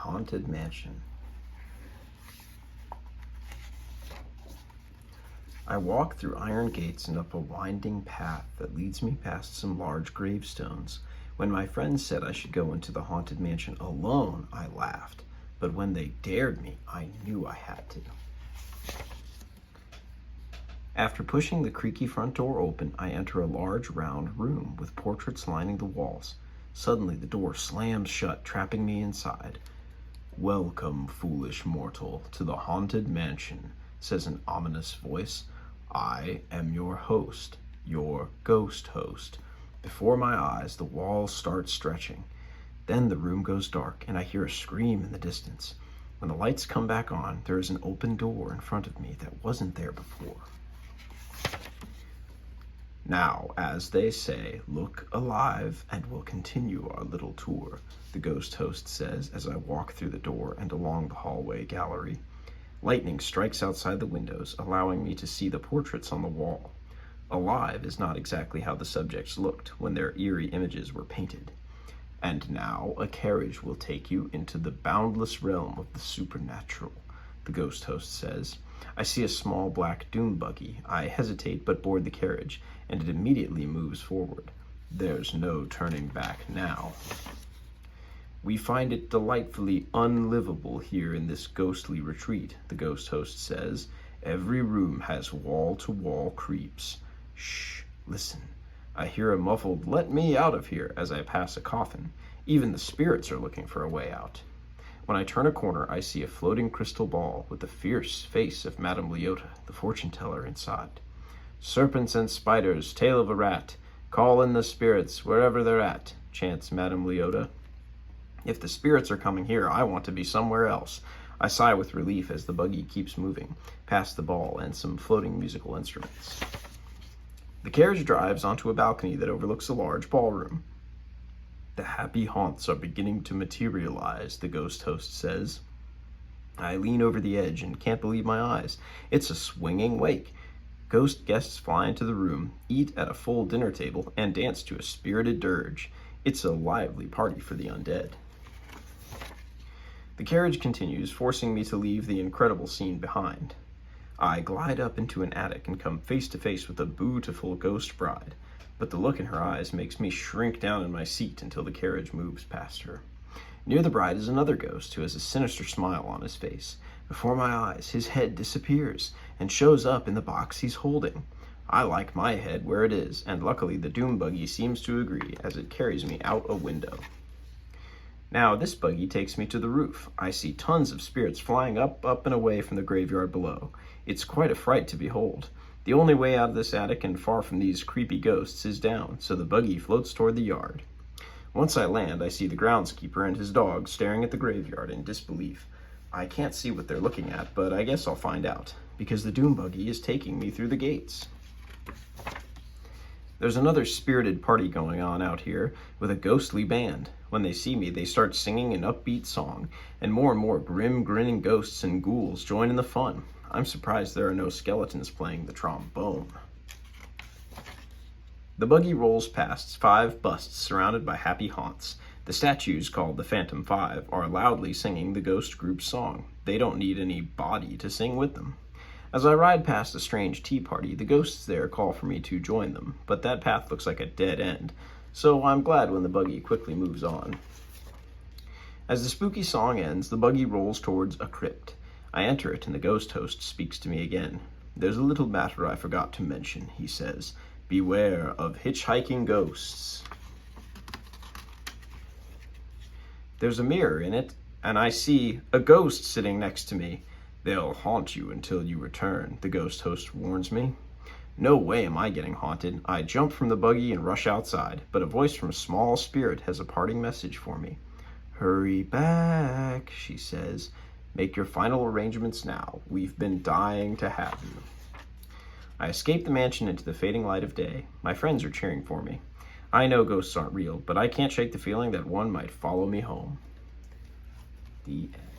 Haunted Mansion. I walk through iron gates and up a winding path that leads me past some large gravestones. When my friends said I should go into the Haunted Mansion alone, I laughed. But when they dared me, I knew I had to. After pushing the creaky front door open, I enter a large round room with portraits lining the walls. Suddenly, the door slams shut, trapping me inside. "Welcome, foolish mortal, to the Haunted Mansion," says an ominous voice. "I am your host, your ghost host." Before my eyes, the walls start stretching. Then the room goes dark, and I hear a scream in the distance. When the lights come back on, there is an open door in front of me that wasn't there before. "Now, as they say, look alive, and we'll continue our little tour," the ghost host says as I walk through the door and along the hallway gallery. Lightning strikes outside the windows, allowing me to see the portraits on the wall. Alive is not exactly how the subjects looked when their eerie images were painted. "And now a carriage will take you into the boundless realm of the supernatural," the ghost host says. I see a small black dune buggy. I hesitate but board the carriage, and it immediately moves forward. There's no turning back now. "We find it delightfully unlivable here in this ghostly retreat," the ghost host says. "Every room has wall-to-wall creeps." "Shh, listen." I hear a muffled, "Let me out of here," as I pass a coffin. Even the spirits are looking for a way out. When I turn a corner, I see a floating crystal ball with the fierce face of Madame Leota, the fortune-teller, inside. "Serpents and spiders, tail of a rat, call in the spirits wherever they're at," chants Madame Leota. If the spirits are coming here, I want to be somewhere else. I sigh with relief as the buggy keeps moving, past the ball and some floating musical instruments. The carriage drives onto a balcony that overlooks a large ballroom. "The happy haunts are beginning to materialize," the ghost host says. I lean over the edge and can't believe my eyes. It's a swinging wake. Ghost guests fly into the room, eat at a full dinner table, and dance to a spirited dirge. It's a lively party for the undead. The carriage continues, forcing me to leave the incredible scene behind. I glide up into an attic and come face to face with a beautiful ghost bride, but the look in her eyes makes me shrink down in my seat until the carriage moves past her. Near the bride is another ghost who has a sinister smile on his face. Before my eyes, his head disappears and shows up in the box he's holding. I like my head where it is, and luckily the doom buggy seems to agree as it carries me out a window. Now this buggy takes me to the roof. I see tons of spirits flying up and away from the graveyard below. It's quite a fright to behold. The only way out of this attic and far from these creepy ghosts is down, so the buggy floats toward the yard. Once I land, I see the groundskeeper and his dog staring at the graveyard in disbelief. I can't see what they're looking at, but I guess I'll find out, because the doom buggy is taking me through the gates. There's another spirited party going on out here with a ghostly band. When they see me, they start singing an upbeat song, and more grim, grinning ghosts and ghouls join in the fun. I'm surprised there are no skeletons playing the trombone. The buggy rolls past 5 busts surrounded by happy haunts. The statues, called the Phantom Five, are loudly singing the ghost group's song. They don't need any body to sing with them. As I ride past a strange tea party, the ghosts there call for me to join them, but that path looks like a dead end, so I'm glad when the buggy quickly moves on. As the spooky song ends, the buggy rolls towards a crypt. I enter it, and the ghost host speaks to me again. "There's a little matter I forgot to mention," he says. "Beware of hitchhiking ghosts." There's a mirror in it, and I see a ghost sitting next to me. "They'll haunt you until you return," the ghost host warns me. No way am I getting haunted. I jump from the buggy and rush outside, but a voice from a small spirit has a parting message for me. "Hurry back," she says. "Make your final arrangements now. We've been dying to have you." I escape the mansion into the fading light of day. My friends are cheering for me. I know ghosts aren't real, but I can't shake the feeling that one might follow me home. The end.